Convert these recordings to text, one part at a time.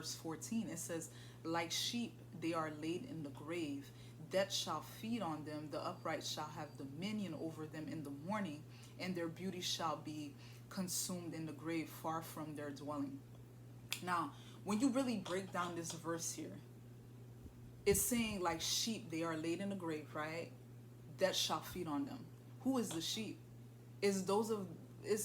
verse 14. It says, like sheep, they are laid in the grave. Death shall feed on them. The upright shall have dominion over them in the morning, and their beauty shall be consumed in the grave, far from their dwelling. Now, when you really break down this verse here, it's saying like sheep, they are laid in the grave, right? Death shall feed on them. Who is the sheep? It's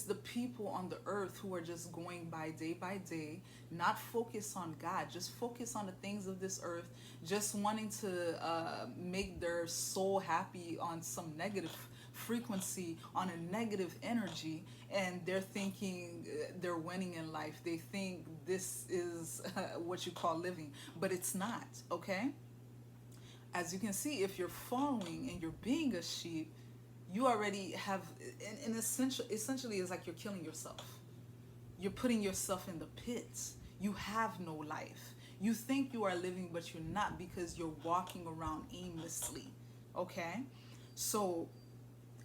the people on the earth who are just going by day, not focus on God, just focus on the things of this earth, just wanting to make their soul happy on some negative frequency, on a negative energy, and they're thinking they're winning in life. They think this is what you call living, but it's not, okay? As you can see, if you're following and you're being a sheep, you already have, in essentially it's like you're killing yourself. You're putting yourself in the pits. You have no life. You think you are living, but you're not, because you're walking around aimlessly, okay? So,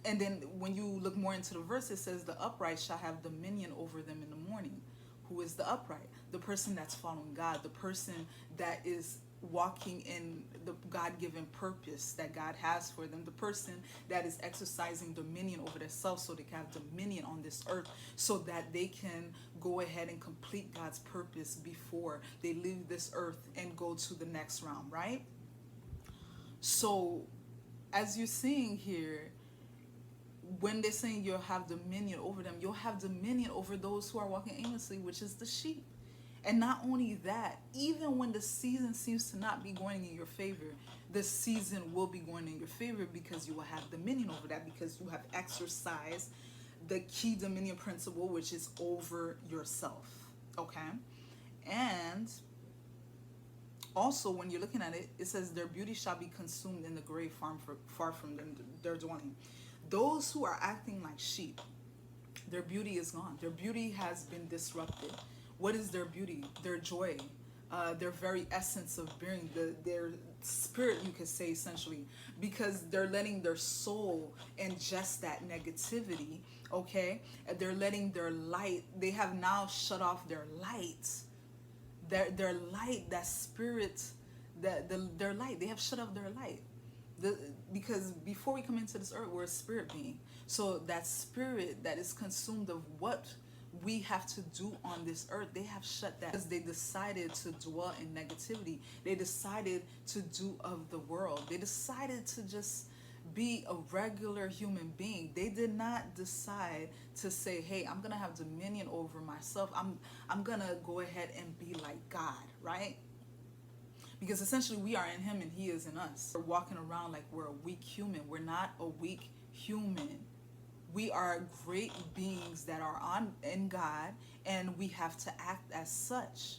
and then when you look more into the verse, it says the upright shall have dominion over them in the morning. Who is the upright? The person that's following God, the person that is walking in the God-given purpose that God has for them, the person that is exercising dominion over themselves, so they can have dominion on this earth, so that they can go ahead and complete God's purpose before they leave this earth and go to the next realm, right? So as you're seeing here, when they're saying you'll have dominion over them, you'll have dominion over those who are walking aimlessly, which is the sheep. And not only that, even when the season seems to not be going in your favor, the season will be going in your favor, because you will have dominion over that, because you have exercised the key dominion principle, which is over yourself, okay? And also, when you're looking at it, it says their beauty shall be consumed in the grave, far from their dwelling. Those who are acting like sheep, their beauty is gone. Their beauty has been disrupted. What is their beauty? Their joy, their very essence of being, their spirit, you could say, essentially, because they're letting their soul ingest that negativity, okay? They're letting their light, they have now shut off their light, their light, that spirit, their light, they have shut off their light. Because before we come into this earth, we're a spirit being. So that spirit that is consumed of what we have to do on this earth, they have shut that, because they decided to dwell in negativity. They decided to do of the world. They decided to just be a regular human being. They did not decide to say, hey, I'm gonna have dominion over myself. I'm gonna go ahead and be like God, right? Because essentially we are in him and he is in us. We're walking around like we're a weak human. We're not a weak human. We are great beings that are in God, and we have to act as such.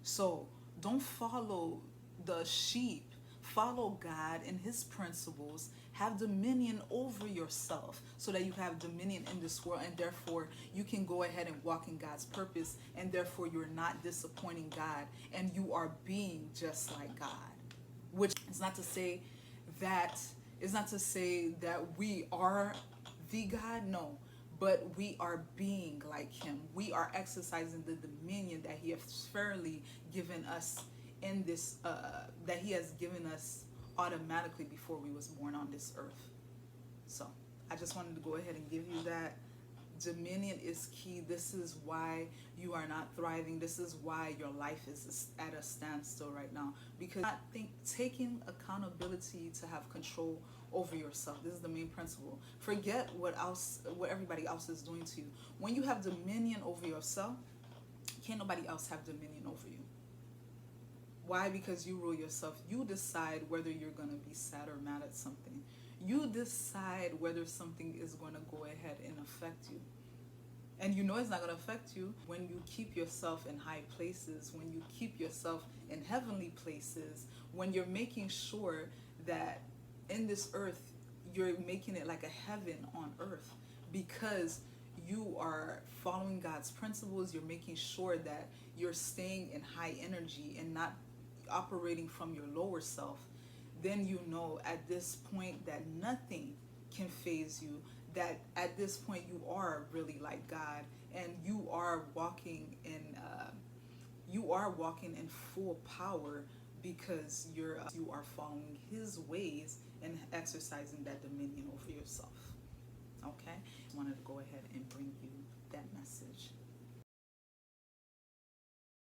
So don't follow the sheep. Follow God and his principles. Have dominion over yourself, so that you have dominion in this world, and therefore you can go ahead and walk in God's purpose, and therefore you're not disappointing God, and you are being just like God. Which is not to say that we are the God, no, but we are being like him. We are exercising the dominion that he has fairly given us in this, that he has given us automatically before we was born on this earth. So I just wanted to go ahead and give you that. Dominion is key. This is why you are not thriving. This is why your life is at a standstill right now, because not taking accountability to have control over yourself. This is the main principle. Forget what everybody else is doing to you. When you have dominion over yourself, can't nobody else have dominion over you. Why? Because you rule yourself. You decide whether you're going to be sad or mad at something. You decide whether something is going to go ahead and affect you. And you know it's not going to affect you when you keep yourself in high places, when you keep yourself in heavenly places, when you're making sure that in this earth, you're making it like a heaven on earth, because you are following God's principles. You're making sure that you're staying in high energy and not operating from your lower self. Then you know at this point that nothing can faze you, that at this point you are really like God, and you are walking you are walking in full power because you are following his ways and exercising that dominion over yourself. Okay, I wanted to go ahead and bring you